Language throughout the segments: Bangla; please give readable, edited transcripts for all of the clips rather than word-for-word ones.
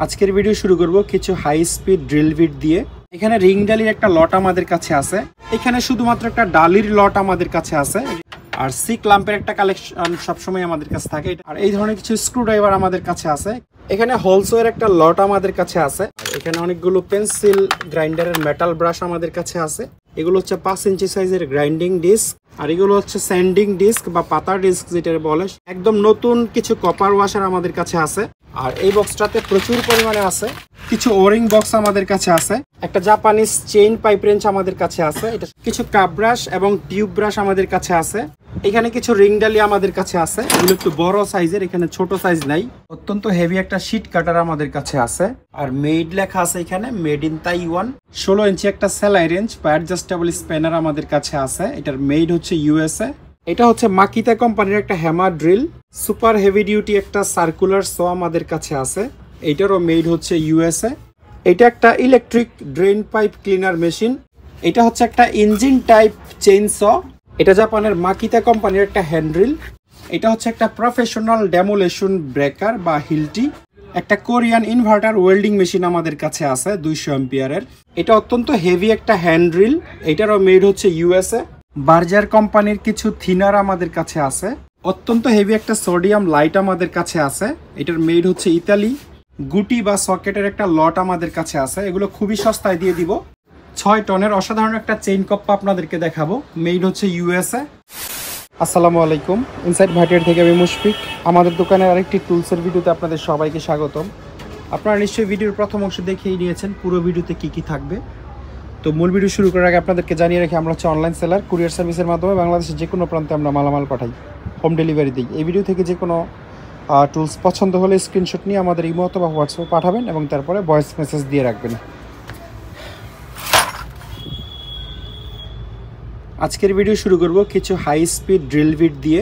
আজকের ভিডিও শুরু করব কিছু হাই স্পিড ড্রিল বিট দিয়ে। এখানে রিং ডালির একটা লট আমাদের কাছে আছে, এখানে শুধুমাত্র একটা ডালির লট আমাদের কাছে আছে, আর সি ক্লাম্পের একটা কালেকশন সবসময় আমাদের কাছে থাকে। আর এই ধরনের কিছু স্ক্রু ড্রাইভার আমাদের কাছে আছে। এখানে হোলসেলের একটা লট আমাদের কাছে আছে। এখানে অনেকগুলো পেন্সিল গ্রাইন্ডারের মেটাল ব্রাশ আমাদের কাছে আছে। এগুলো হচ্ছে 5 ইঞ্চি সাইজের গ্রাইন্ডিং ডিস্ক, আর এগুলো হচ্ছে স্যান্ডিং ডিস্ক বা পাতা ডিস্ক যেটা বলে। একদম নতুন কিছু কপার ওয়াশার আমাদের কাছে আছে। আর এই বক্সটাতে প্রচুর পরিমাণে আছে কিছু ওরিং বক্স আমাদের কাছে আছে। একটা জাপানিজ চেইন পাইপ রেঞ্চ আমাদের কাছে আছে। এটা কিছু কাপ ব্রাশ এবং টিউব ব্রাশ আমাদের কাছে আছে। এখানে কিছু রিং ডালি আমাদের কাছে আছে, এগুলো একটু বড় সাইজের, এখানে ছোট সাইজ নাই। অত্যন্ত হেভি একটা শীট কাটার আমাদের কাছে আছে। আর মেড লেখা আছে এখানে, মেড ইন তাইওয়ান। 16 ইঞ্চি একটা সেলাই রেঞ্জ বা অ্যাডজাস্টেবল স্প্যানার আমাদের কাছে আছে। এটার মেড হচ্ছে ইউএসএ। এটা হচ্ছে মাকিতা কোম্পানির একটা hammer drill. Super heavy duty একটা সার্কুলার স আমাদের কাছে আছে, এইটারও মেড হচ্ছে ইউএসএ। এটা একটা electric drain pipe cleaner machine. এটা হচ্ছে একটা ইঞ্জিন টাইপ চেইন স। এটা জাপানের মাকিতা কোম্পানির একটা হ্যান্ড্রিল। এটা হচ্ছে একটা প্রফেশনাল ডেমোলেশন ব্রেকার বা হিলটি। একটা কোরিয়ান ইনভার্টার ওয়েল্ডিং মেশিন আমাদের কাছে আছে 200 অ্যাম্পিয়ারের। এটা অত্যন্ত হেভি একটা হ্যান্ড্রিল, এটারও মেড হচ্ছে ইউএসএ। বার্জার কোম্পানির কিছু থিনার আমাদের কাছে আছে। অত্যন্ত হেভি একটা সোডিয়াম লাইট আমাদের কাছে আছে, এটার মেড হচ্ছে ইতালি। গুটি বা সকেটের একটা লট আমাদের কাছে আছে, এগুলো খুবই সস্তায় দিয়ে দিব। 6 টনের অসাধারণ একটা চেইন কপ্পা আপনাদেরকে দেখাবো, মেড হচ্ছে ইউএসএ। আসসালামু আলাইকুম, ইনসাইড ভাটিয়ার থেকে আমি মুশফিক। আমাদের দোকানের আরেকটি টুলসের ভিডিওতে আপনাদের সবাইকে স্বাগতম। আপনারা নিশ্চয়ই ভিডিওর প্রথম অংশ দেখেই নিয়েছেন পুরো ভিডিওতে কি কি থাকবে। তো মূল ভিডিও শুরু করার আগে আপনাদেরকে জানিয়ে রাখি, আমরা হচ্ছে অনলাইন সেলার। কুরিয়ার সার্ভিসের মাধ্যমে বাংলাদেশের যে কোনো প্রান্তে আমরা মালামাল পাঠাই, হোম ডেলিভারি দিই। এই ভিডিও থেকে যে কোনো টুলস পছন্দ হলে স্ক্রিনশট নিয়ে আমাদের ইমো অথবা হোয়াটসঅ্যাপে পাঠাবেন এবং তারপরে ভয়েস মেসেজ দিয়ে রাখবেন। আজকের ভিডিও শুরু করব কিছু হাই স্পিড ড্রিল বিট দিয়ে।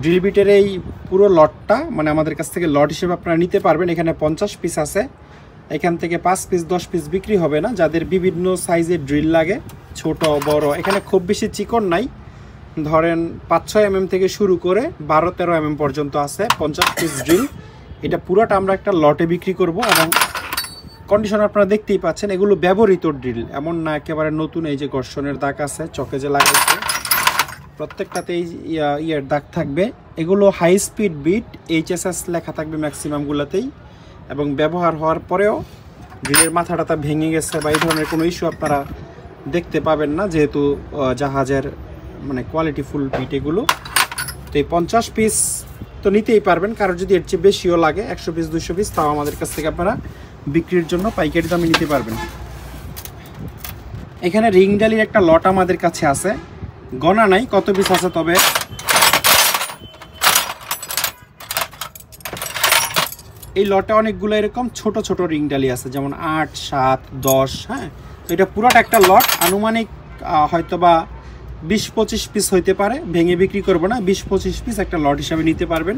ড্রিল বিটের এই পুরো লটটা মানে আমাদের কাছ থেকে লট হিসেবে আপনারা নিতে পারবেন। এখানে 50 পিস আছে, এখান থেকে 5 পিস 10 পিস বিক্রি হবে না। যাদের বিভিন্ন সাইজের ড্রিল লাগে, ছোট বড়, এখানে খুব বেশি চিকন নাই, ধরেন 5-6 mm থেকে শুরু করে 12-13 mm পর্যন্ত আছে 50 পিস ড্রিল। এটা পুরোটা আমরা একটা লটে বিক্রি করব এবং কন্ডিশন আপনারা দেখতেই পাচ্ছেন, এগুলো ব্যবহৃত ড্রিল, এমন না একেবারে নতুন। এই যে ঘর্ষণের দাগ আছে, চকে যে লাগাইছে প্রত্যেকটাতেই ইয়ার দাগ থাকবে। এগুলো হাই স্পিড বিট, HSS লেখা থাকবে ম্যাক্সিমামগুলোতেই, এবং ব্যবহার হওয়ার পরেও ড্রিলের মাথাটা ভেঙে গেছে বা এই ধরনের কোনো ইস্যু আপনারা দেখতে পাবেন না, যেহেতু জাহাজের মানে কোয়ালিটি ফুল বিট এগুলো। তো এই 50 পিস তো নিতেই পারবেন, কারণ যদি এর চেয়ে বেশিও লাগে 100 পিস 200 পিস, তাও আমাদের কাছ থেকে আপনারা বিক্রির জন্য পাইকারি দামে নিতে পারবেন। এখানে রিং ডালির একটা লট আমাদের কাছে আছে, গণা নাই কত পিস আছে, তবে এই লটে অনেকগুলো এরকম ছোট ছোট রিং ডালি আছে, যেমন 8, 7, 10। হ্যাঁ, তো এটা পুরোটা একটা লট, আনুমানিক হয়তোবা 20-25 পিস হইতে পারে, ভেঙে বিক্রি করবো না। 20-25 পিস একটা লট হিসাবে নিতে পারবেন।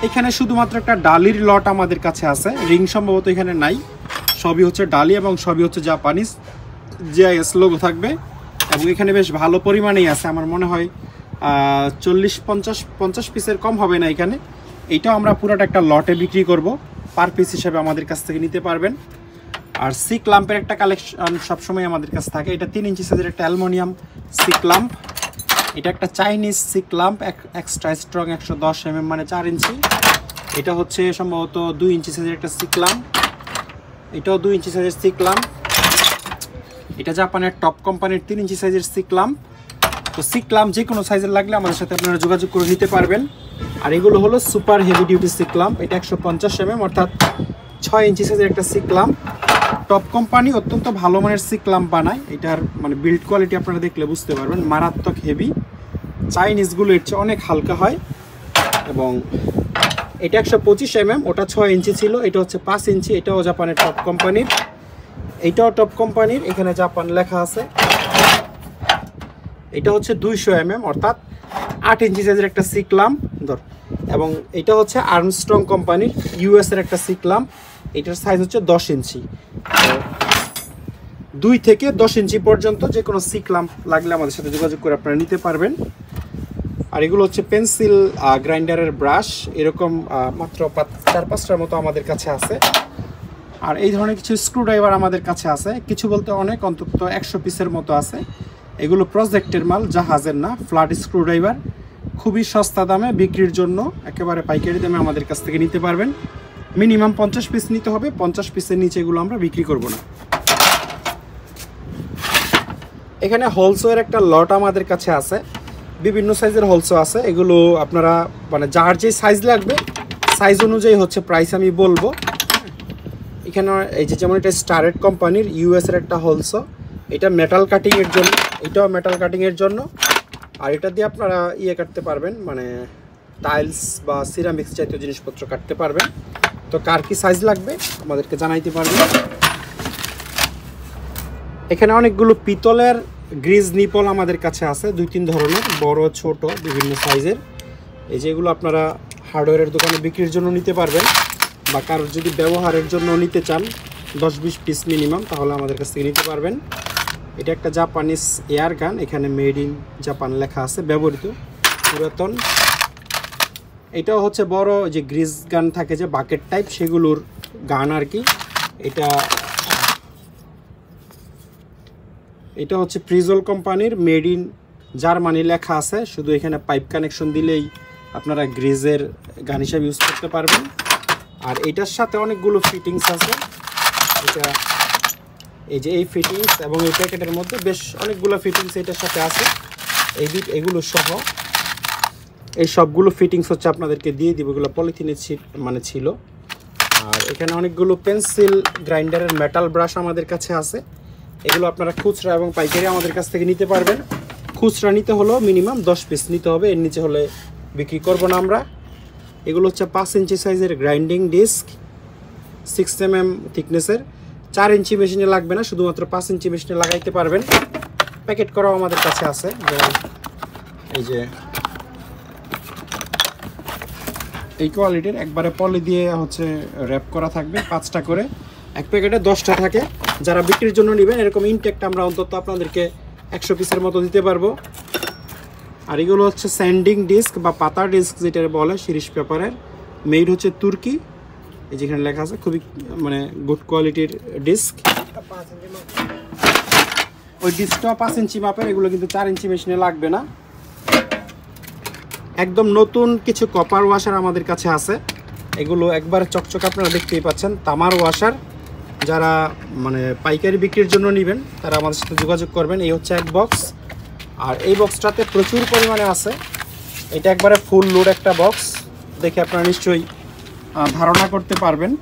এখানে শুধুমাত্র একটা ডালির লট আমাদের কাছে আছে, রিং সম্ভবত এখানে নাই, সবই হচ্ছে ডালি এবং সবই হচ্ছে জাপানিজ জিআইএস লোগো থাকবে। এবং এখানে বেশ ভালো পরিমাণেই আছে, আমার মনে হয় 40-50 পিসের কম হবে না এখানে। এইটাও আমরা পুরোটা একটা লটে বিক্রি করব, পার পিস হিসেবে আমাদের কাছ থেকে নিতে পারবেন। আর সি ক্লাম্পের একটা কালেকশন সবসময় আমাদের কাছে থাকে। এটা 3 ইঞ্চি সাইজের একটা অ্যালুমিনিয়াম সি ক্লাম্প। এটা একটা Chinese C clamp, extra strong 110 mm মানে 4 ইঞ্চি। এটা হচ্ছে সম্ভবত 2 ইঞ্চি সাইজের একটা সি ক্লাম্প। এটাও 2 ইঞ্চি সাইজের সি ক্লাম্প। এটা জাপানের টপ কোম্পানির 3 ইঞ্চি সাইজের সি ক্লাম্প। তো সি ক্লাম্প যে কোনো সাইজের লাগলে আমাদের সাথে আপনারা যোগাযোগ করে নিতে পারবেন। আর এগুলো হলো super heavy duty C clamp. এটা 150 mm অর্থাৎ 6 ইঞ্চি সাইজের একটা সি ক্লাম্প। টপ কোম্পানি অত্যন্ত ভালো মানের সি ক্লাম্প বানায়, এটার মানে বিল্ড কোয়ালিটি আপনারা দেখলে বুঝতে পারবেন, মারাত্মক হেভি। চাইনিজগুলো এর চেয়ে অনেক হালকা হয়। এবং এটা 125 mm, ওটা 6 ইঞ্চি ছিল, এটা হচ্ছে 5 ইঞ্চি। এটাও জাপানের টপ কোম্পানির, এইটাও টপ কোম্পানির, এখানে জাপান লেখা আছে। এটা হচ্ছে 200 mm অর্থাৎ 8 ইঞ্চি সাইজের একটা সি ক্লাম্প ধর। এবং এটা হচ্ছে আর্মস্ট্রং কোম্পানির ইউএস এর একটা সি ক্লাম্প, এটার সাইজ হচ্ছে 10 ইঞ্চি। 2 থেকে 10 ইঞ্চি পর্যন্ত যে কোনো সি ক্লাম্প লাগলে আমাদের সাথে যোগাযোগ করে আপনারা নিতে পারবেন। আর এগুলো হচ্ছে পেন্সিল গ্রাইন্ডারের ব্রাশ, এরকম মাত্র 4-5টার মতো আমাদের কাছে আছে। আর এই ধরনের কিছু স্ক্রুড্রাইভার আমাদের কাছে আছে, কিছু বলতে অনেক, অন্তত 100 পিসের মতো আছে। এগুলো প্রজেক্টের মাল, জাহাজের না, ফ্ল্যাট স্ক্রুড্রাইভার, খুবই সস্তা দামে বিক্রির জন্য একেবারে পাইকারি দামে আমাদের কাছ থেকে নিতে পারবেন। মিনিমাম 50 পিস নিতে হবে, 50 পিসের নিচে এগুলো আমরা বিক্রি করব না। এখানে হোলসেলের একটা লট আমাদের কাছে আছে, বিভিন্ন সাইজের হোলসেল আছে। এগুলো আপনারা মানে যার যে সাইজ লাগবে সাইজ অনুযায়ী হচ্ছে প্রাইস আমি বলবো। এখানে এই যে যেমন এটা স্টারেট কোম্পানির ইউএসের একটা হোলসেল, এটা মেটাল কাটিংয়ের জন্য, এটাও মেটাল কাটিংয়ের জন্য। আর এটা দিয়ে আপনারা কাটতে পারবেন, মানে টাইলস বা সিরামিক্স জাতীয় জিনিসপত্র কাটতে পারবেন। তো কার কি সাইজ লাগবে আমাদেরকে জানাইতে পারবেন। এখানে অনেকগুলো পিতলের গ্রিজ নিপল আমাদের কাছে আছে, 2-3 ধরনের, বড় ছোট বিভিন্ন সাইজের। এই যেগুলো আপনারা হার্ডওয়্যারের দোকানে বিক্রির জন্য নিতে পারবেন, বা কারোর যদি ব্যবহারের জন্য নিতে চান 10-20 পিস মিনিমাম, তাহলে আমাদের কাছ থেকে নিতে পারবেন। এটা একটা জাপানিজ এয়ার গান, এখানে মেড ইন জাপান লেখা আছে, ব্যবহৃত, পুরাতন। এটাও হচ্ছে বড় যে গ্রিজ গান থাকে যে বাকেট টাইপ, সেগুলোর গান আর কি। এটা হচ্ছে প্রিজল কোম্পানির, মেড ইন জার্মানি লেখা আছে, শুধু এখানে পাইপ কানেকশন দিলেই আপনারা গ্রিজের গান হিসাবে ইউজ করতে পারবেন। আর এটার সাথে অনেকগুলো ফিটিংস আছে, এটা এই যে এই ফিটিংস এবং এই প্যাকেটের মধ্যে বেশ অনেকগুলো ফিটিংস এটার সাথে আছে। এগুলো সহ এই সবগুলো ফিটিংস হচ্ছে আপনাদেরকে দিয়ে দিব, এগুলো পলিথিনে মানে ছিল। আর এখানে অনেকগুলো পেন্সিল গ্রাইন্ডারের মেটাল ব্রাশ আমাদের কাছে আছে, এগুলো আপনারা খুচরা এবং পাইকারি আমাদের কাছ থেকে নিতে পারবেন। খুচরা নিতে হলেও মিনিমাম 10 পিস নিতে হবে, এর নিচে হলে বিক্রি করব না আমরা। এগুলো হচ্ছে 5 ইঞ্চি সাইজের গ্রাইন্ডিং ডিস্ক, 6 mm থিকনেসের। 4 ইঞ্চি মেশিনে লাগবে না, শুধুমাত্র 5 ইঞ্চি মেশিনে লাগাইতে পারবেন। প্যাকেট করাও আমাদের কাছে আছে, যেমন এই যে এই কোয়ালিটির একবারে পলি দিয়ে হচ্ছে র্যাপ করা থাকবে, 5টা করে, এক প্যাকেটে 10টা থাকে। যারা বিক্রির জন্য নেবেন এরকম ইনটেকটা আমরা অন্তত আপনাদেরকে 100 পিসের মতো দিতে পারবো। আর এগুলো হচ্ছে স্যান্ডিং ডিস্ক বা পাতা ডিস্ক যেটা বলে, শিরিষ পেপারের, মেড হচ্ছে তুর্কি, এই যেখানে লেখা আছে, খুবই মানে গুড কোয়ালিটির ডিস্ক। ওই ডিস্কটা 5 ইঞ্চি মাপের, এগুলো কিন্তু 4 ইঞ্চি মেশিনে লাগবে না। একদম নতুন কিছু কপার ওয়াশার আমাদের কাছে আছে, এগুলো একবার চকচক, আপনারা দেখতেই পাচ্ছেন, তামার ওয়াশার। যারা মানে পাইকারি বিক্রির জন্য নেবেন তারা আমাদের সাথে যোগাযোগ করবেন। এই হচ্ছে এক বক্স, আর এই বক্সটাতে প্রচুর পরিমাণে আছে, এটা একবারে ফুল লোড একটা বক্স, দেখে আপনারা নিশ্চয়ই ধারণা করতে পারবেন।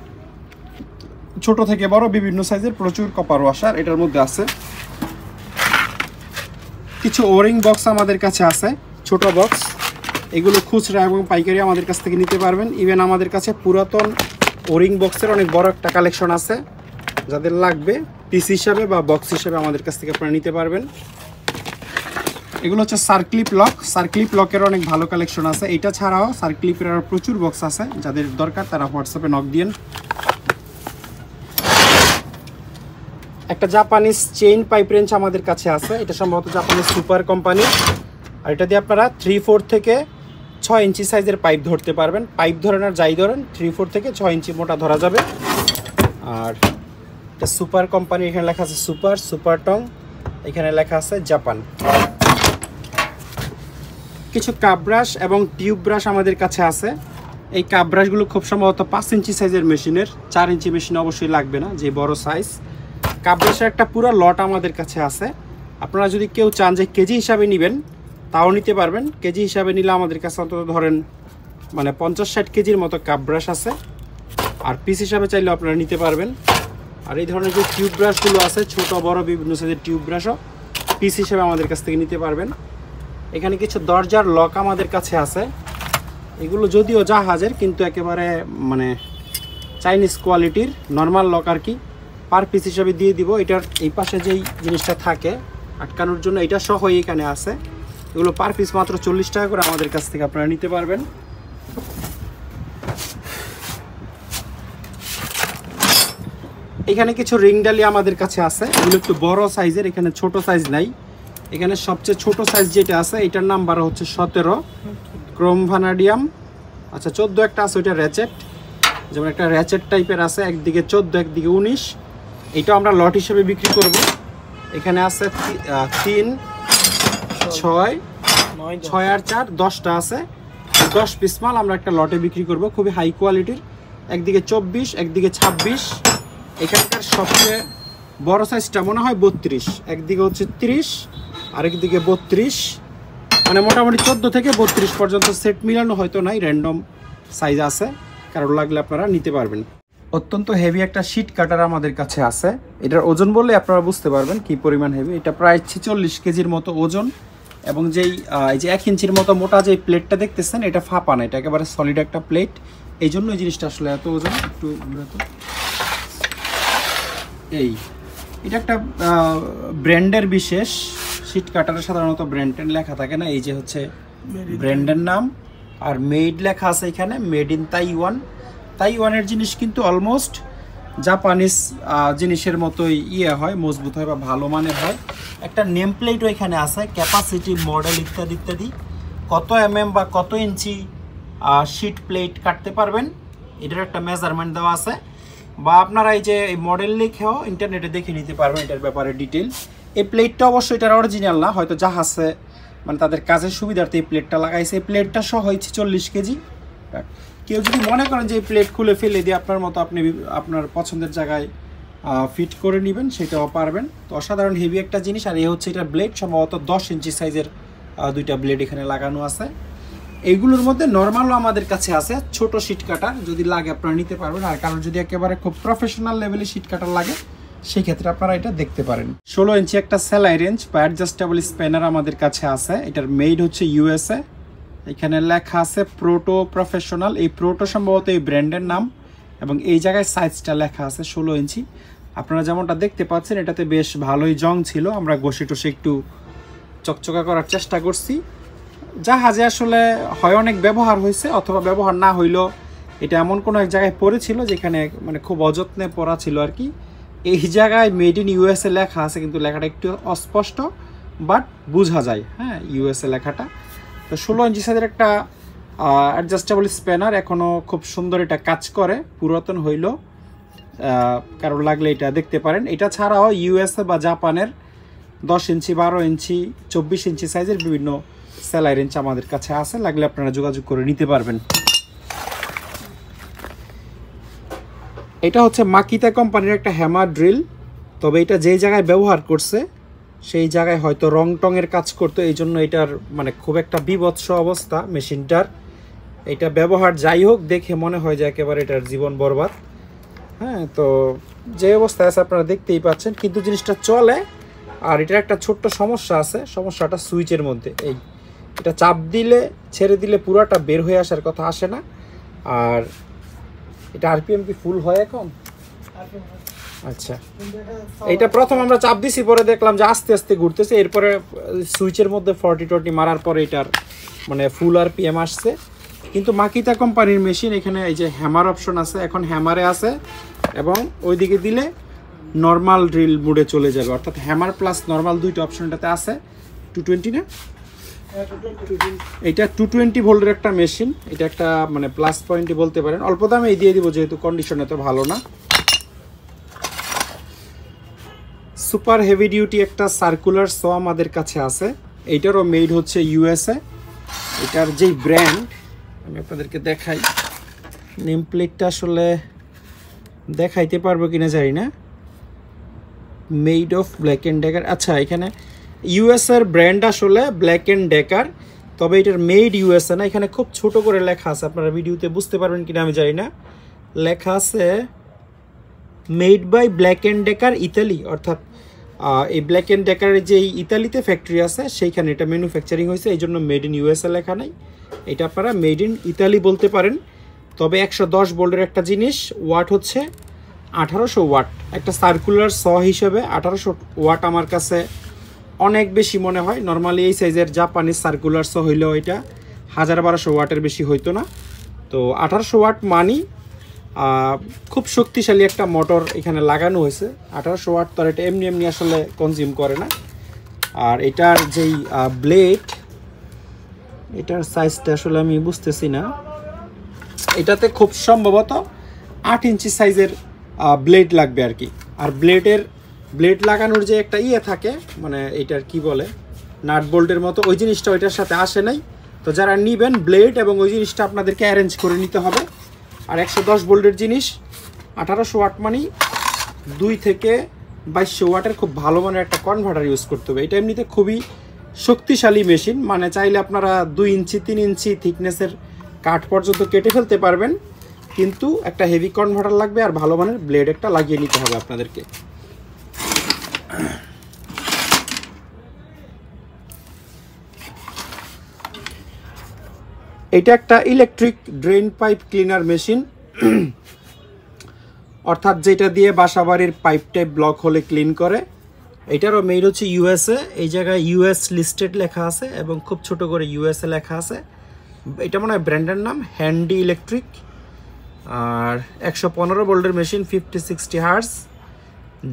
ছোট থেকে বড় বিভিন্ন সাইজের প্রচুর কপার ওয়াশার এটার মধ্যে আছে। কিছু ওরিং বক্স আমাদের কাছে আছে, ছোট বক্স, এগুলো খুচরা এবং পাইকারি আমাদের কাছ থেকে নিতে পারবেন। ইভেন আমাদের কাছে পুরাতন ওরিং বক্সের অনেক বড় একটা কালেকশন আছে, যাদের লাগবে পিস হিসাবে বা বক্স হিসাবে আমাদের কাছ থেকে আপনারা নিতে পারবেন। এগুলো হচ্ছে সার্ক্লিপ লক, সার্ক্লিপ লকের অনেক ভালো কালেকশন আছে। এটা ছাড়াও সার্ক্লিপের আরও প্রচুর বক্স আছে, যাদের দরকার তারা হোয়াটসঅ্যাপে নক দিন। একটা জাপানিজ চেইন পাইপ রেঞ্চ আমাদের কাছে আছে, এটা সম্ভবত জাপানিজ সুপার কোম্পানি। আর এটা দিয়ে আপনারা 3-4 থেকে 6 ইঞ্চি সাইজের পাইপ ধরতে পারবেন। পাইপ ধরেন আর যাই ধরেন 3-4 থেকে 6 ইঞ্চি মোটা ধরা যাবে। আর এটা সুপার কোম্পানি, এখানে লেখা আছে সুপার টং, এখানে লেখা আছে জাপান। কিছু কাপ ব্রাশ এবং টিউব ব্রাশ আমাদের কাছে আছে। এই কাপ ব্রাশগুলো খুব সম্ভবত 5 ইঞ্চি সাইজের মেশিনের, 4 ইঞ্চি মেশিনে অবশ্যই লাগবে না, যে বড় সাইজ। কাপ ব্রাশের একটা পুরো লট আমাদের কাছে আছে। আপনারা যদি কেউ চান যে কেজি হিসাবে নেবেন তাও নিতে পারবেন। কেজি হিসাবে নিলে আমাদের কাছে অন্তত ধরেন মানে 50-60 কেজির মতো কাপ ব্রাশ আছে, আর পিস হিসাবে চাইলেও আপনারা নিতে পারবেন। আর এই ধরনের যে টিউব ব্রাশগুলো আছে, ছোট বড় বিভিন্ন সাইজের টিউব ব্রাশও পিস হিসেবে আমাদের কাছ থেকে নিতে পারবেন। এখানে কিছু দরজার লক আমাদের কাছে আছে, এগুলো যদিও জাহাজের কিন্তু একেবারে মানে চাইনিজ কোয়ালিটির নর্মাল লক আর কি, পার পিস হিসাবে দিয়ে দিব। এটার এই পাশে যেই জিনিসটা থাকে আটকানোর জন্য, এটা সহ এখানে আছে। এগুলো পার পিস মাত্র 40 টাকা করে আমাদের কাছ থেকে আপনারা নিতে পারবেন। এখানে কিছু রিং ডালি আমাদের কাছে আছে, এগুলো একটু বড় সাইজের, এখানে ছোট সাইজ নাই। এখানে সবচেয়ে ছোট সাইজ যেটা আছে এটার নাম্বার হচ্ছে 17 ক্রোম ভ্যানাডিয়াম। আচ্ছা 14 একটা আছে, ওইটা র্যাচেট, যেমন একটা র্যাচেট টাইপের আছে, একদিকে 14 একদিকে 19। এইটাও আমরা লট হিসেবে বিক্রি করব। এখানে আছে 3 6 6 আর 4 10টা আছে, 10 পিস মাল আমরা একটা লটে বিক্রি করব, খুবই হাই কোয়ালিটির। একদিকে 24 একদিকে 26। এখানকার সবচেয়ে বড় সাইজটা মনে হয় 32, একদিকে হচ্ছে 30 আরেকদিকে 32, মানে মোটামুটি 14 থেকে 32 পর্যন্ত সেট মিলানো হয়তো নাই, র্যান্ডম সাইজ আছে, কারণ লাগলে আপনারা নিতে পারবেন। অত্যন্ত হেভি একটা শীট কাটার আমাদের কাছে আছে। এটার ওজন বললে আপনারা বুঝতে পারবেন কি পরিমাণ হেভি। এটা প্রায় 46 কেজির মতো ওজন, এবং যেই এই যে 1 ইঞ্চির মতো মোটা যে প্লেটটা দেখতেছেন এটা ফাঁপা না, এটা একেবারে সলিড একটা প্লেট, এই জন্য এই জিনিসটা আসলে এত ওজন। একটু এই এটা একটা ব্র্যান্ডের বিশেষ শীট কাটারে সাধারণত ব্র্যান্ডের লেখা থাকে না, এই যে হচ্ছে ব্র্যান্ডের নাম, আর মেড লেখা আছে এখানে, মেড ইন তাইওয়ান। তাইওয়ানের জিনিস কিন্তু অলমোস্ট জাপানিজ জিনিসের মতোই হয়, মজবুত হয় বা ভালো মানের হয়। একটা নেম প্লেটও এখানে আছে, ক্যাপাসিটি, মডেল ইত্যাদি ইত্যাদি, কত বা কত ইঞ্চি শীট প্লেট কাটতে পারবেন এটার একটা মেজারমেন্ট দেওয়া আছে, বা আপনারা এই যে এই মডেল লিখেও ইন্টারনেটে দেখে নিতে পারবেন এটার ব্যাপারে ডিটেল। এই প্লেটটা অবশ্যই এটার অরিজিনাল না, হয়তো জাহাজে মানে তাদের কাজের সুবিধার্থে এই প্লেটটা লাগাইছে। এই প্লেটটা সহ হয়েছে 40 কেজি। কেউ যদি মনে করেন যে এই প্লেট খুলে ফেলে দিয়ে আপনার মতো আপনি আপনার পছন্দের জায়গায় ফিট করে নেবেন, সেটাও পারবেন। তো অসাধারণ হেভি একটা জিনিস। আর এই হচ্ছে এটা ব্লেড, সম্ভবত 10 ইঞ্চি সাইজের 2টা ব্লেড এখানে লাগানো আছে। এইগুলোর মধ্যে নর্মালও আমাদের কাছে আছে, ছোট শীট কাটার, যদি লাগে আপনারা নিতে পারবেন। আর কারণ যদি একেবারে খুব প্রফেশনাল লেভেলে শীট কাটার লাগে সেই ক্ষেত্রে আপনারা এটা দেখতে পারেন। 16 ইঞ্চি একটা সেলাই রেঞ্জ বা অ্যাডজাস্টেবল স্প্যানার আমাদের কাছে আছে। এটার মেড হচ্ছে USA। এখানে লেখা আছে প্রোটো প্রফেশনাল। এই প্রোটো সম্ভবত এই ব্র্যান্ডের নাম, এবং এই জায়গায় সাইজটা লেখা আছে 16 ইঞ্চি। আপনারা যেমনটা দেখতে পাচ্ছেন এটাতে বেশ ভালোই জং ছিল, আমরা ঘষে টষে একটু চকচকা করার চেষ্টা করছি। জাহাজে আসলে হয় অনেক ব্যবহার হয়েছে, অথবা ব্যবহার না হইলেও এটা এমন কোনো এক জায়গায় পড়েছিল যেখানে মানে খুব অযত্নে পড়া ছিল আর কি। এই জায়গায় মেড ইন USA লেখা আছে, কিন্তু লেখাটা একটু অস্পষ্ট, বাট বোঝা যায় হ্যাঁ USA লেখাটা। তো 16 ইঞ্চি সাইজের একটা অ্যাডজাস্টেবল স্প্যানার, এখনও খুব সুন্দর এটা কাজ করে, পুরাতন হইলেও কারো লাগলে এটা দেখতে পারেন। এটা ছাড়াও USA বা জাপানের 10 ইঞ্চি 12 ইঞ্চি 24 ইঞ্চি সাইজের বিভিন্ন সেলাই রেঞ্জ আমাদের কাছে আছে, লাগলে আপনারা যোগাযোগ করে নিতে পারবেন। এটা হচ্ছে মাকিতা কোম্পানির একটা হ্যামার ড্রিল, তবে এটা যেই জায়গায় ব্যবহার করছে সেই জায়গায় হয়তো রং টঙের কাজ করতো, এই জন্য এটার মানে খুব একটা বিভৎস অবস্থা মেশিনটার। এটা ব্যবহার যাই হোক দেখে মনে হয় যে একেবারে এটার জীবন বরবাদ। হ্যাঁ, তো যে অবস্থায় আছে আপনারা দেখতেই পাচ্ছেন, কিন্তু জিনিসটা চলে। আর এটার একটা ছোট্ট সমস্যা আছে, সমস্যাটা সুইচের মধ্যে। এটা চাপ দিলে ছেড়ে দিলে পুরাটা বের হয়ে আসার কথা আসে না। আর এটা RPM কি ফুল হয় এখন? আচ্ছা, এইটা প্রথম আমরা চাপ দিছি, পরে দেখলাম যে আস্তে আস্তে ঘুরতেছে, এরপরে সুইচের মধ্যে 40-20 মারার পরে এটার মানে ফুল RPM আসছে। কিন্তু মাকিতা কোম্পানির মেশিন, এখানে এই যে হ্যামার অপশন আছে, এখন হ্যামারে আছে, এবং ওইদিকে দিলে নর্মাল ড্রিল মোডে চলে যাবে, অর্থাৎ হ্যামার প্লাস নর্মাল দুইটা অপশন এটাতে আছে। 220 না, এটা 220 ভোল্টের একটা মেশিন। এটা একটা মানে প্লাস পয়েন্টই বলতে পারেন। অল্প দামে দিয়ে দিব যেহেতু কন্ডিশন এত ভালো না। সুপার হেভি ডিউটি একটা সার্কুলার স আমাদের কাছে আছে, এইটারও মেড হচ্ছে USA। এটার যেই ব্র্যান্ড আমি আপনাদেরকে দেখাই, নেম প্লেটটা আসলে দেখাইতে পারবো কিনা জানি না, made of black and decker. আচ্ছা, এখানে USA এর ব্র্যান্ড আসলে ব্ল্যাক অ্যান্ড ডেকার, তবে এটার মেড USA না, এখানে খুব ছোট করে লেখা আছে, আপনারা ভিডিওতে বুঝতে পারবেন কিনা আমি জানি না, লেখা আছে made by Black and Decker Italy. অর্থাৎ এই ব্ল্যাক অ্যান্ড ডেকারের যে ইতালিতে ফ্যাক্টরি আছে সেইখানে এটা ম্যানুফ্যাকচারিং হয়েছে, এই জন্য মেড ইন USA লেখা নাই। এটা আপনারা মেড ইন ইতালি বলতে পারেন। তবে 110 ভোল্টের একটা জিনিস, ওয়াট হচ্ছে 1800 ওয়াট। একটা সার্কুলার স হিসেবে 1800 ওয়াট আমার কাছে অনেক বেশি মনে হয়। নর্মালি এই সাইজের জাপানিজ সার্কুলার স হইলেও এটা 1000-1200 ওয়াটের বেশি হইতো না। তো 1800 ওয়াট মানি খুব শক্তিশালী একটা মোটর এখানে লাগানো হয়েছে। 1800 ওয়াট তো এটা এমনি এমনি আসলে কনজিউম করে না। আর এটার যেই ব্লেড, এটার সাইজটা আসলে আমি বুঝতেছি না, এটাতে খুব সম্ভবত 8 ইঞ্চি সাইজের ব্লেড লাগবে আর কি। আর ব্লেড লাগানোর যে একটা ইয়ে থাকে, মানে এটার কি বলে, নাট বোল্টের মতো, ওই জিনিসটা ওইটার সাথে আসে নাই। তো যারা নিবেন ব্লেড এবং ওই জিনিসটা আপনাদেরকে অ্যারেঞ্জ করে নিতে হবে। আর 110 ভোল্টের জিনিস 1800 ওয়াট মানে 2 থেকে 2200 ওয়াটের খুব ভালো মানের একটা কনভার্টার ইউজ করতে হবে। এটা এমনিতে খুবই শক্তিশালী মেশিন, মানে চাইলে আপনারা 2 ইঞ্চি 3 ইঞ্চি থিকনেসের কাঠ পর্যন্ত কেটে ফেলতে পারবেন, কিন্তু একটা হেভি কনভার্টার লাগবে আর ভালো মানের ব্লেড একটা লাগিয়ে নিতে হবে আপনাদেরকে। এটা একটা electric drain pipe cleaner machine, অর্থাৎ যেটা দিয়ে বাসাবাড়ির পাইপ টাইপ ব্লক হলে ক্লিন করে। এটারও মেইন হচ্ছে ইউএসএ, এই জায়গায় ইউএস লিস্টেড লেখা আছে এবং খুব ছোট করে ইউএসএ লেখা আছে। এটা মনে হয় ব্র্যান্ডের নাম হ্যান্ডি ইলেকট্রিক। আর 115 ভোল্টের machine, 50-60 hertz,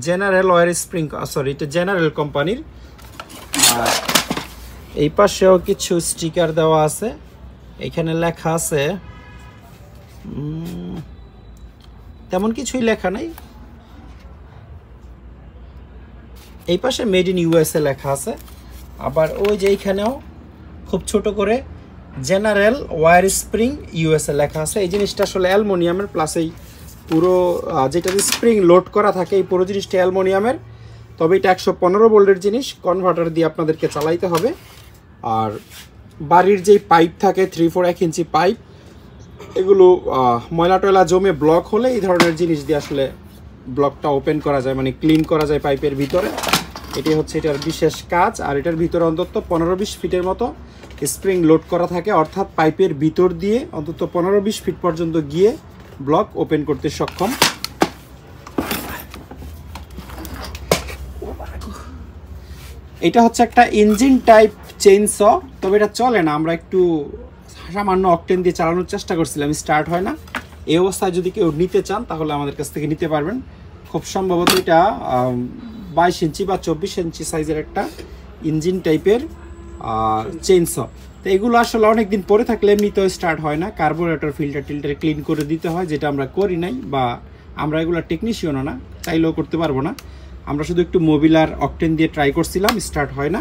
General wire spring, sorry এটা জেনারেল কোম্পানির। আর এই পাশেও কিছু স্টিকার দেওয়া আছে, এখানে লেখা আছে তেমন কিছুই লেখা নাই। এই পাশে মেড ইন ইউএসএ লেখা আছে। আবার ওই যে এইখানেও খুব ছোট করে জেনারেল ওয়ার স্প্রিং ইউএসএ লেখা আছে। এই জিনিসটা আসলে অ্যালুমিনিয়ামের, প্লাস এই পুরো যেটা স্প্রিং লোড করা থাকে এই পুরো জিনিসটা অ্যালুমিনিয়ামের। তবে এটা 115 ভোল্টের জিনিস, কনভার্টার দিয়ে আপনাদেরকে চালাইতে হবে। আর বাড়ির যেই পাইপ থাকে 3-4 1 ইঞ্চি পাইপ, এগুলো ময়লা টয়লা জমে ব্লক হলে এই ধরনের জিনিস দিয়ে আসলে ব্লকটা ওপেন করা যায়, মানে ক্লিন করা যায় পাইপের ভিতরে। এটি হচ্ছে এটার বিশেষ কাজ। আর এটার ভিতরে অন্তত 15-20 ফিটের মতো স্প্রিং লোড করা থাকে, অর্থাৎ পাইপের ভিতর দিয়ে অন্তত 15-20 ফিট পর্যন্ত গিয়ে ব্লক ওপেন করতে সক্ষম। এটা হচ্ছে একটা ইঞ্জিন টাইপ চেইনস, তবে এটা চলে না। আমরা একটু সামান্য অকটেন দিয়ে চালানোর চেষ্টা করছিলাম, স্টার্ট হয় না। এই অবস্থায় যদি কেউ নিতে চান তাহলে আমাদের কাছ থেকে নিতে পারবেন। খুব সম্ভবত এটা 22 ইঞ্চি বা 24 ইঞ্চি সাইজের একটা ইঞ্জিন টাইপের চেইনস। তো এগুলো আসলে অনেকদিন পরে থাকলে এমনিতেও স্টার্ট হয় না, কার্বোরেটর ফিল্টার টিল্টারে ক্লিন করে দিতে হয়, যেটা আমরা করি নাই, বা আমরা এগুলো টেকনিশিয়ানও না, চাইলেও করতে পারবো না। আমরা শুধু একটু মোবিল আর অকটেন দিয়ে ট্রাই করছিলাম, স্টার্ট হয় না।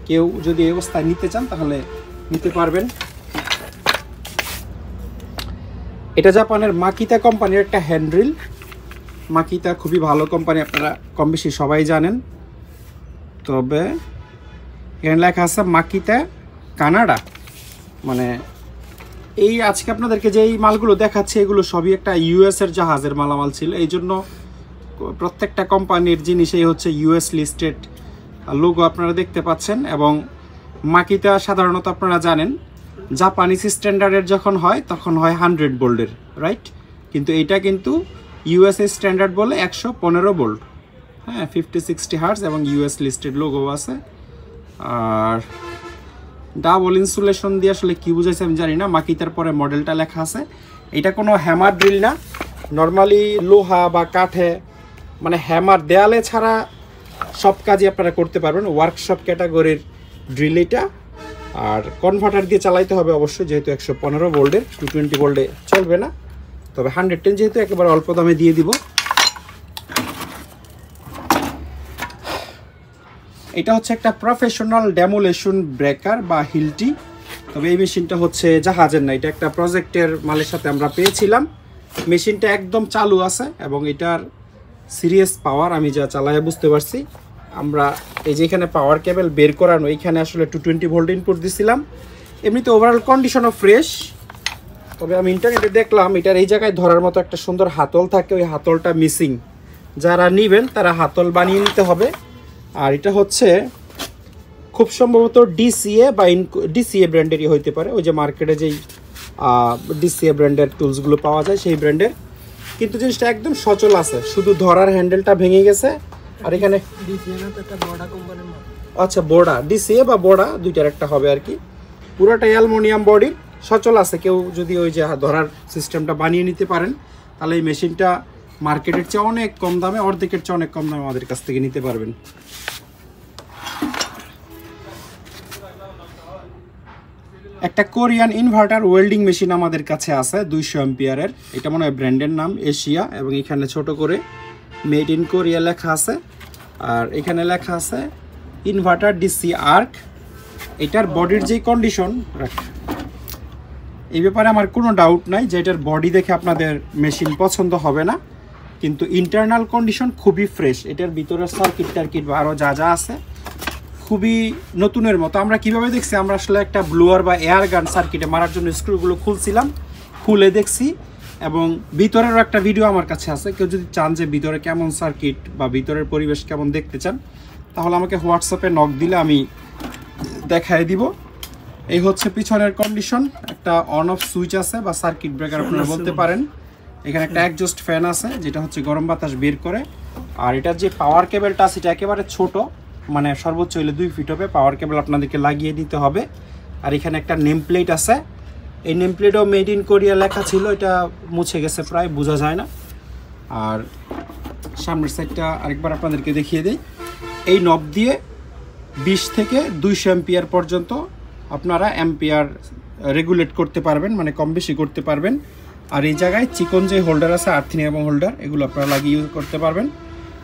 কেউ যদি এই অবস্থায় নিতে চান তাহলে নিতে পারবেন। এটা জাপানের মাকিতা কোম্পানির একটা হ্যান্ড্রিল। মাকিতা খুবই ভালো কোম্পানি, আপনারা কম বেশি সবাই জানেন। তবে এখানে লেখা আছে মাকিতা কানাডা। মানে এই আজকে আপনাদেরকে যে এই মালগুলো দেখাচ্ছে এগুলো সবই একটা ইউএসের জাহাজের মালামাল ছিল, এই জন্য প্রত্যেকটা কোম্পানির জিনিসই হচ্ছে ইউএস লিস্টেড লোগো আপনারা দেখতে পাচ্ছেন। এবং মাকিতা সাধারণত আপনারা জানেন জাপানিজ স্ট্যান্ডার্ডের যখন হয় তখন হয় 100 ভোল্টের, রাইট? কিন্তু এটা কিন্তু ইউএসএ স্ট্যান্ডার্ড বলে 115 ভোল্ট, হ্যাঁ, 50-60 হার্জ এবং ইউএস লিস্টেড লোগো আছে। আর ডাবল ইনসুলেশন দিয়ে আসলে কি বুঝাইছে আমি জানি না, মাকিতার পরে মডেলটা লেখা আছে। এটা কোনো হ্যামার ড্রিল না, নর্মালি লোহা বা কাঠে, মানে হ্যামার দেয়ালে ছাড়া সব কাজই আপনারা করতে পারবেন, ওয়ার্কশপ ক্যাটাগরির ড্রিল এটা। আর কনভার্টার দিয়ে চালাইতে হবে অবশ্যই, যেহেতু 115 ভোল্টের, 220 ভোল্টে চলবে না। তবে 110 যেহেতু একেবারে অল্প দামে দিয়ে দিব। এটা হচ্ছে একটা প্রফেশনাল ডেমোলেশন ব্রেকার বা হিলটি। তবে এই মেশিনটা হচ্ছে জাহাজের না, এটা একটা প্রজেক্টের মালের সাথে আমরা পেয়েছিলাম। মেশিনটা একদম চালু আছে এবং এটার সিরিয়াস পাওয়ার আমি যা চালায় বুঝতে পারছি। আমরা এই যে এখানে পাওয়ার কেবল বের করানো, এইখানে আসলে 220 ভোল্ট ইনপুট দিছিলাম। এমনিতে ওভারঅল কন্ডিশনও ফ্রেশ। তবে আমি ইন্টারনেটে দেখলাম এটার এই জায়গায় ধরার মতো একটা সুন্দর হাতল থাকে, ওই হাতলটা মিসিং। যারা নেবেন তারা হাতল বানিয়ে নিতে হবে। আর এটা হচ্ছে খুব সম্ভবত ডিসিএ বা ডিসিএ ব্র্যান্ডেরই হইতে পারে, ওই যে মার্কেটে যেই ডিসিএ ব্র্যান্ডের টুলসগুলো পাওয়া যায় সেই ব্র্যান্ডের। কিন্তু জিনিসটা একদম সচল আছে, শুধু ধরার হ্যান্ডেলটা ভেঙে গেছে। আর এখানে আচ্ছা বোর্ডা, ডিসিএ বা বোর্ডা দুইটার একটা হবে আর কি। পুরোটাই অ্যালুমিনিয়াম বডির, সচল আছে। কেউ যদি ওই যে ধরার সিস্টেমটা বানিয়ে নিতে পারেন তাহলে এই মেশিনটা মার্কেটের চেয়ে অনেক কম দামে, অর্ধেকের চেয়ে অনেক কম দামে আমাদের কাছ থেকে নিতে পারবেন। একটা কোরিয়ান ইনভার্টার ওয়েল্ডিং মেশিন আমাদের কাছে আছে 200 অ্যাম্পিয়ারের। এটা মনে হয় ব্র্যান্ডের নাম এশিয়া, এবং এখানে ছোট করে মেড ইন কোরিয়া লেখা আছে। আর এখানে লেখা আছে ইনভার্টার ডিসি আর্ক। এটার বডির যে কন্ডিশন, এই ব্যাপারে আমার কোনো ডাউট নাই যে এটার বডি দেখে আপনাদের মেশিন পছন্দ হবে না, কিন্তু ইন্টারনাল কন্ডিশন খুবই ফ্রেশ। এটার ভিতরে সার্কিট টার্কিট বা আরও যা যা আছে খুবই নতুনের মতো। আমরা কিভাবে দেখছি, আমরা আসলে একটা ব্লোয়ার বা এয়ার গান সার্কিটে মারার জন্য স্ক্রুগুলো খুলছিলাম, খুলে দেখছি, এবং ভিতরেরও একটা ভিডিও আমার কাছে আছে। কেউ যদি চান যে ভিতরে কেমন সার্কিট বা ভিতরের পরিবেশ কেমন দেখতে চান, তাহলে আমাকে হোয়াটসঅ্যাপে নক দিলে আমি দেখায় দিব। এই হচ্ছে পিছনের কন্ডিশন। একটা অন অফ সুইচ আছে বা সার্কিট ব্রেকার আপনারা বলতে পারেন। এখানে একটা একজস্ট ফ্যান আছে যেটা হচ্ছে গরম বাতাস বের করে। আর এটার যে পাওয়ার কেবলটা আছে এটা একেবারে ছোট, মানে সর্বোচ্চ হলে 2 ফিট হবে। পাওয়ার কেবল আপনাদেরকে লাগিয়ে দিতে হবে। আর এখানে একটা নেম প্লেট আছে, এই নেম প্লেটও মেড ইন কোরিয়া লেখা ছিল, এটা মুছে গেছে প্রায়, বোঝা যায় না। আর সামনের সাইডটা আরেকবার আপনাদেরকে দেখিয়ে দিই। এই নব দিয়ে 20 থেকে 200 অ্যাম্পিয়ার পর্যন্ত আপনারা অ্যাম্পিয়ার রেগুলেট করতে পারবেন, মানে কম বেশি করতে পারবেন। আর এই জায়গায় চিকন যে হোল্ডার আছে, আর্থিং এবং হোল্ডার, এগুলো আপনারা লাগিয়ে ইউজ করতে পারবেন।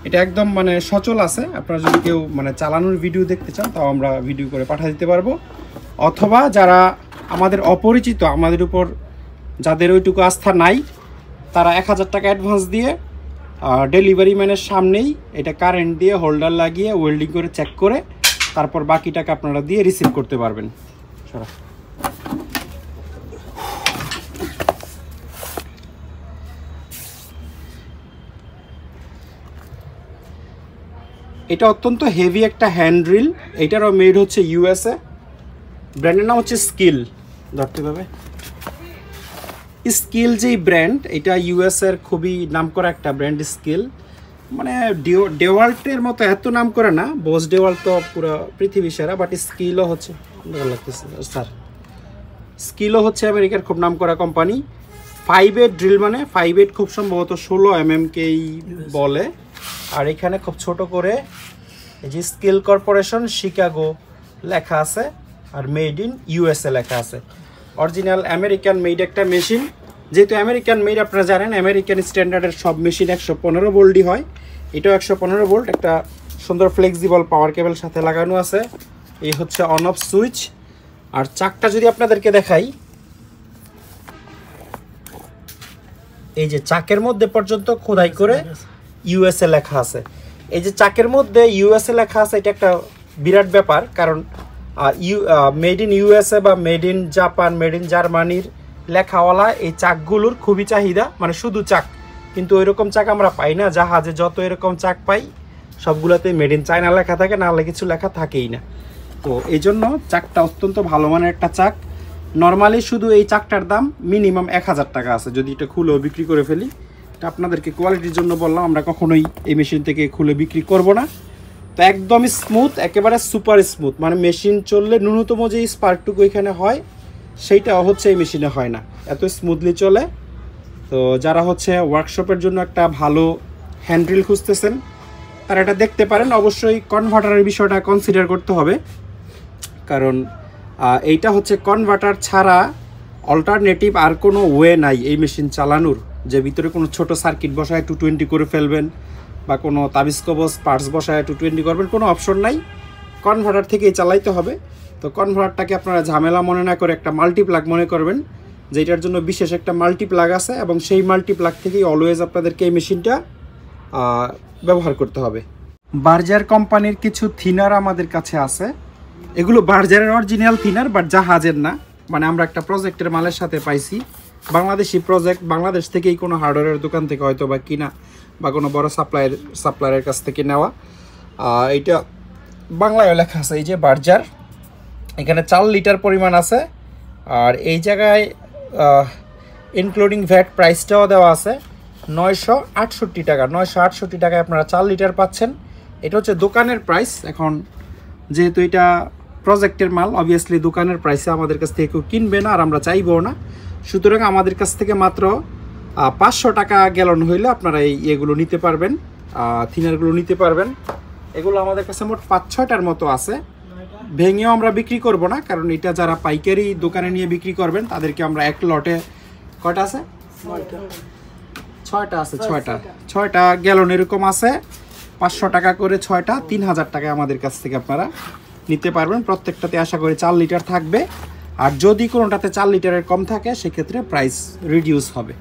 এটা একদম মানে সচল আছে। আপনারা যদি কেউ মানে চালানোর ভিডিও দেখতে চান, তাও আমরা ভিডিও করে পাঠিয়ে দিতে পারবো। অথবা যারা আমাদের অপরিচিত, আমাদের উপর যাদের ওইটুকু আস্থা নাই, তারা 1000 টাকা অ্যাডভান্স দিয়ে ডেলিভারি ম্যানের সামনেই এটা কারেন্ট দিয়ে হোল্ডার লাগিয়ে ওয়েল্ডিং করে চেক করে তারপর বাকি টাকা আপনারা দিয়ে রিসিভ করতে পারবেন। এটা অত্যন্ত হেভি একটা হ্যান্ড ড্রিল। এটারও মেড হচ্ছে ইউএসএ, ব্র্যান্ডের নাম হচ্ছে স্কিল। ধরতে পাবে স্কিল যেই ব্র্যান্ড, এটা ইউএসএর খুবই নামকরা একটা ব্র্যান্ড স্কিল। মানে ডেওয়াল্টের মতো এত নাম করে না, বস ডেওয়াল্ট তো পুরো পৃথিবী সেরা, বাট স্কিলও হচ্ছে ভালো লাগতেছে স্যার। স্কিলও হচ্ছে আমেরিকার খুব নাম করা কোম্পানি। 5-8 ড্রিল, মানে 5-8 খুব সম্ভবত 16 mm-কেই বলে। আর এখানে খুব ছোট করে এই যে স্কিল কর্পোরেশন শিকাগো লেখা আছে, আর মেড ইন ইউএসএ লেখা আছে। অরিজিনাল আমেরিকান মেড একটা মেশিন। যেহেতু আমেরিকান মেড, আপনারা জানেন আমেরিকান স্ট্যান্ডার্ডের সব মেশিন 115 ভোল্টই হয়। এটাও 115 ভোল্ট। একটা সুন্দর ফ্লেক্সিবল পাওয়ার কেবল সাথে লাগানো আছে। এই হচ্ছে অন অফ সুইচ। আর চাকটা যদি আপনাদেরকে দেখাই, এই যে চাকের মধ্যে পর্যন্ত খোদাই করে ইউএসএ লেখা আছে। এই যে চাকের মধ্যে ইউএসএ লেখা আছে, এটা একটা বিরাট ব্যাপার। কারণ মেড ইন ইউএসএ বা made in Japan, made in জার্মানির লেখাওয়ালা এই চাকগুলোর খুবই চাহিদা, মানে শুধু চাক। কিন্তু ওইরকম চাক আমরা পাই না। জাহাজে যত এরকম চাক পাই সবগুলোতে মেড ইন চায়না লেখা থাকে, নাহলে কিছু লেখা থাকেই না। তো এই জন্য চাকটা অত্যন্ত ভালো মানের একটা চাক। নর্মালি শুধু এই চাকটার দাম মিনিমাম 1000 টাকা আছে। যদি এটা খুলেও বিক্রি করে ফেলি, এটা আপনাদেরকে কোয়ালিটির জন্য বললাম, আমরা কখনোই এই মেশিন থেকে খুলে বিক্রি করব না। তো একদম স্মুথ, একেবারে সুপার স্মুথ, মানে মেশিন চললে ন্যূনতম যে স্পার্কটুকু এখানে হয় সেইটাও হচ্ছে এই মেশিনে হয় না, এত স্মুথলি চলে। তো যারা হচ্ছে ওয়ার্কশপের জন্য একটা ভালো হ্যান্ড্রিল খুঁজতেছেন, তারা এটা দেখতে পারেন। অবশ্যই কনভার্টারের বিষয়টা কনসিডার করতে হবে, কারণ এইটা হচ্ছে কনভার্টার ছাড়া অল্টারনেটিভ আর কোনো ওয়ে নাই এই মেশিন চালানোর। যে ভিতরে কোনো ছোট সার্কিট বসায় 220 করে ফেলবেন, বা কোনো তাবিজ কবজ পার্টস বসায় 220 করবেন, কোনো অপশন নাই। কনভার্টার থেকেই চালাইতে হবে। তো কনভার্টারটাকে আপনারা ঝামেলা মনে না করে একটা মাল্টিপ্লাগ মনে করবেন, যেটার জন্য বিশেষ একটা মাল্টিপ্লাগ আছে, এবং সেই মাল্টিপ্লাগ থেকেই অলওয়েজ আপনাদেরকে এই মেশিনটা ব্যবহার করতে হবে। বার্জার কোম্পানির কিছু থিনার আমাদের কাছে আছে। এগুলো বার্জারের অরিজিনাল থিনার, বাট জাহাজের না। মানে আমরা একটা প্রজেক্টের মালের সাথে পাইছি, বাংলাদেশি প্রজেক্ট, বাংলাদেশ থেকেই কোনো হার্ডওয়্যারের দোকান থেকে হয়তো বা কিনা, বা কোনো বড় সাপ্লায়ারের কাছ থেকে নেওয়া। এইটা বাংলায় লেখা আছে, এই যে বার্জার। এখানে 4 লিটার পরিমাণ আছে। আর এই জায়গায় ইনক্লুডিং ভ্যাট প্রাইসটাও দেওয়া আছে 968 টাকা। 968 টাকায় আপনারা 4 লিটার পাচ্ছেন। এটা হচ্ছে দোকানের প্রাইস। এখন যেহেতু এটা প্রজেক্টের মাল, অবভিয়াসলি দোকানের প্রাইসে আমাদের কাছ থেকে কেউ কিনবে না, আর আমরা চাইবও না। সুতরাং আমাদের কাছ থেকে মাত্র 500 টাকা গ্যালন হইলে আপনারা এগুলো নিতে পারবেন, থিনারগুলো নিতে পারবেন। এগুলো আমাদের কাছে মোট 5-6টার মতো আছে। ভেঙেও আমরা বিক্রি করব না, কারণ এটা যারা পাইকারি দোকানে নিয়ে বিক্রি করবেন তাদেরকে আমরা এক লটে কয়টা আছে, 6টা আছে, 6টা গ্যালন এরকম আছে, 500 টাকা করে 6টা, 3000 টাকা আমাদের কাছ থেকে আপনারা নিতে পারবেন। প্রত্যেকটাতে আশা করি 4 লিটার থাকবে, আর যদি কোনোটাতে 4 লিটারের কম থাকে সেক্ষেত্রে প্রাইস রিডিউস হবে।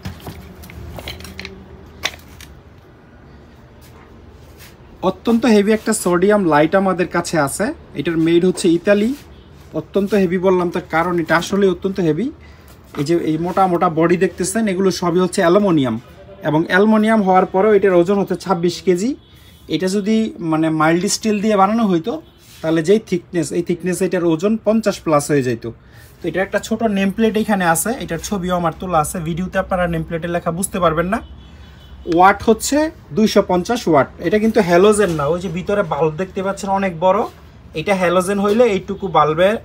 অত্যন্ত হেভি একটা সোডিয়াম লাইট আমাদের কাছে আছে, এটার মেড হচ্ছে ইতালি। অত্যন্ত হেভি বললাম তার কারণ এটা আসলে অত্যন্ত হেভি। এই যে এই মোটা মোটা বডি দেখতেছেন এগুলো সবই হচ্ছে অ্যালুমিনিয়াম, এবং অ্যালুমিনিয়াম হওয়ার পরেও এটার ওজন হচ্ছে 26 কেজি। এটা যদি মানে মাইল্ড স্টিল দিয়ে বানানো হইতো তাহলে যেই থিকনেস, এই থিকনেস এটার ওজন 50 প্লাস হয়ে যেত। তো এটা একটা ছোট নেম প্লেট এখানে আছে, এটার ছবিও আমার তোলা আছে, ভিডিওতে আপনারা নেম প্লেটের লেখা বুঝতে পারবেন না। ওয়াট হচ্ছে 250 ওয়াট। এটা কিন্তু হ্যালোজেন না, ওই যে ভিতরে বাল্ব দেখতে পাচ্ছেন অনেক বড়, এটা হ্যালোজেন হইলে এইটুকু বাল্বের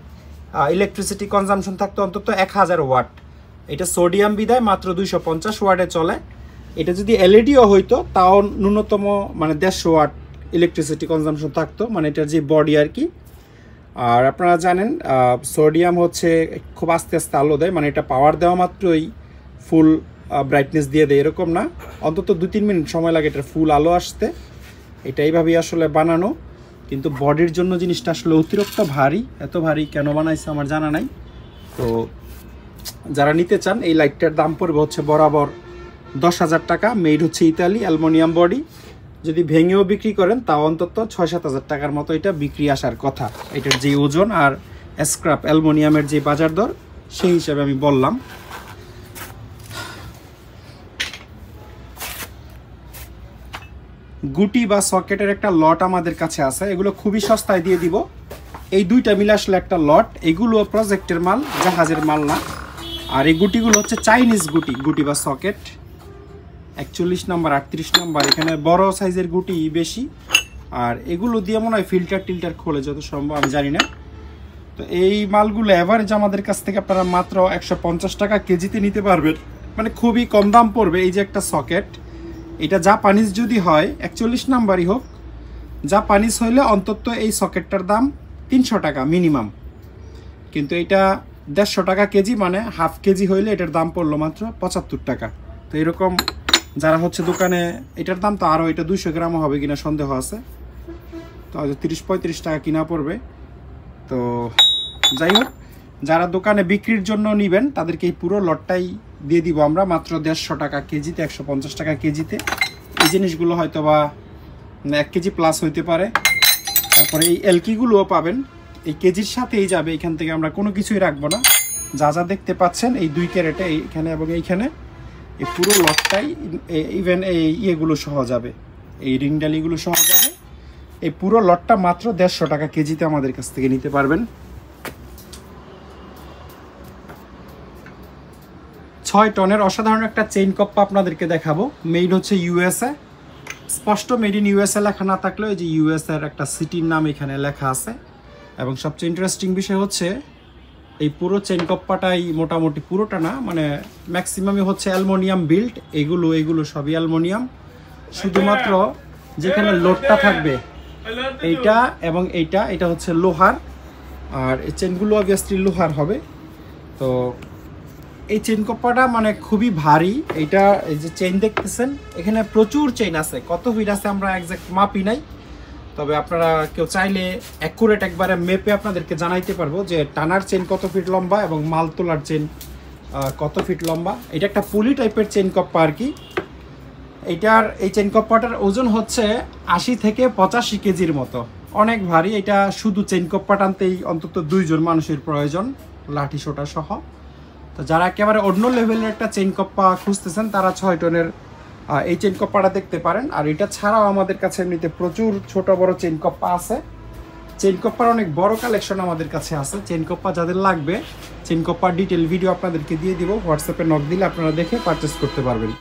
ইলেকট্রিসিটি কনজামশন থাকতো অন্তত 1000 ওয়াট। এটা সোডিয়াম বিদায় মাত্র 250 ওয়াটে চলে। এটা যদি এলইডিও হইতো তাও ন্যূনতম মানে 150 ওয়াট ইলেকট্রিসিটি কনজামশন থাকতো, মানে এটার যে বডি আর কি। আর আপনারা জানেন সোডিয়াম হচ্ছে খুব আস্তে আস্তে আলো দেয়, মানে এটা পাওয়ার দেওয়া মাত্রই ফুল ব্রাইটনেস দিয়ে দেয় এরকম না, অন্তত 2-3 মিনিট সময় লাগে এটার ফুল আলো আসতে। এটা এইভাবেই আসলে বানানো, কিন্তু বডির জন্য জিনিসটা আসলে অতিরিক্ত ভারী। এত ভারী কেন বানাইছে আমার জানা নাই। তো যারা নিতে চান এই লাইটটার দাম পড়বে হচ্ছে বরাবর 10,000 টাকা। মেড হচ্ছে ইতালি, অ্যালুমিনিয়াম বডি। যদি ভেঙেও বিক্রি করেন তাও অন্তত 6-7 টাকার মতো এটা বিক্রি আসার কথা। এটার যে ওজন আর স্ক্র্যাপ অ্যালুমিনিয়ামের যে বাজার দর সেই হিসাবে আমি বললাম। গুটি বা সকেটের একটা লট আমাদের কাছে আছে, এগুলো খুবই সস্তায় দিয়ে দিব। এই দুইটা মিলে আসলে একটা লট। এগুলো প্রজেক্টের মাল, জাহাজের মাল না। আর এই গুটিগুলো হচ্ছে চাইনিজ গুটি বা সকেট। 41 নম্বর, 38 নম্বর, এখানে বড় সাইজের গুটি বেশি। আর এগুলো দিয়ে মনে হয় ফিল্টার খোলে যত সম্ভব, আমি জানি না। তো এই মালগুলো অ্যাভারেজ আমাদের কাছ থেকে আপনারা মাত্র 150 টাকা কেজিতে নিতে পারবেন, মানে খুবই কম দাম পড়বে। এই যে একটা সকেট, এটা জাপানিজ যদি হয় 41 নাম্বারই হোক, জাপানিজ হইলে অন্তত এই সকেটটার দাম 300 টাকা মিনিমাম, কিন্তু এটা 150 টাকা কেজি, মানে হাফ কেজি হইলে এটার দাম পড়লো মাত্র 75 টাকা। তো এরকম যারা হচ্ছে দোকানে, এটার দাম তো আরও, এটা 200 গ্রামও হবে কিনা সন্দেহ আছে, তো 30-35 টাকা কিনা পড়বে। তো যাই হোক, যারা দোকানে বিক্রির জন্য নেবেন তাদেরকে এই পুরো লটটাই দিয়ে দিব আমরা মাত্র 150 টাকা কেজিতে, 150 টাকা কেজিতে। এই জিনিসগুলো হয়তো বা 1 কেজি প্লাস হইতে পারে। তারপরে এই এলকিগুলোও পাবেন, এই কেজির সাথেই যাবে। এখান থেকে আমরা কোনো কিছুই রাখবো না। যা যা দেখতে পাচ্ছেন এই 2 ক্যারেটে, এইখানে এবং এইখানে, এই পুরো লটটাই, ইভেন এই ইয়েগুলো সহ যাবে, এই রিংডালিগুলো সহ যাবে। এই পুরো লটটা মাত্র 150 টাকা কেজিতে আমাদের কাছ থেকে নিতে পারবেন। 6 টনের অসাধারণ একটা চেইন কপ্পা আপনাদেরকে দেখাবো। মেড হচ্ছে ইউএসএ, স্পষ্ট মেড ইন ইউএসএ লেখা না থাকলেও এই যে ইউএসএ এর একটা সিটির নাম এখানে লেখা আছে। এবং সবচেয়ে ইন্টারেস্টিং বিষয় হচ্ছে এই পুরো চেইন কপ্পাটাই, মোটামুটি পুরোটা না, মানে ম্যাক্সিমামই হচ্ছে অ্যালুমিনিয়াম বিল্ড। এগুলো সবই অ্যালুমিনিয়াম, শুধুমাত্র যেখানে লোডটা থাকবে এইটা এবং এটা হচ্ছে লোহার। আর এই চেনগুলো অবভিয়াসলি লোহার হবে। তো এই চেইন কপ্পাটা মানে খুবই ভারী। এইটা, এই যে চেইন দেখতেছেন এখানে প্রচুর চেইন আছে, কত ফিট আছে আমরা একজ্যাক্ট মাপই নাই। তবে আপনারা কেউ চাইলে অ্যাকুরেট একবারে মেপে আপনাদেরকে জানাইতে পারবো যে টানার চেইন কত ফিট লম্বা এবং মাল তোলার চেইন কত ফিট লম্বা। এটা একটা পুলি টাইপের চেইন কপ্পা আর কি। এই চেইন কপ্পাটার ওজন হচ্ছে 80 থেকে 85 কেজির মতো, অনেক ভারী। এটা শুধু চেইন কপ্পা টানতেই অন্তত 2 জন মানুষের প্রয়োজন, লাঠি সোটা সহ। তো যারা একেবারে অন্য লেভেলের একটা চেইন কপ্পা খুঁজতেছেন তারা 6 টনের এই চেইন কপ্পাটা দেখতে পারেন। আর এটা ছাড়াও আমাদের কাছে এমনিতে প্রচুর ছোট বড় চেইন কপ্পা আছে। চেইন কপ্পার অনেক বড় কালেকশন আমাদের কাছে আছে। চেইন কপ্পা যাদের লাগবে, চেইন কপ্পার ডিটেল ভিডিও আপনাদেরকে দিয়ে দিব, হোয়াটসঅ্যাপে নক দিলে আপনারা দেখে পারচেস করতে পারবেন।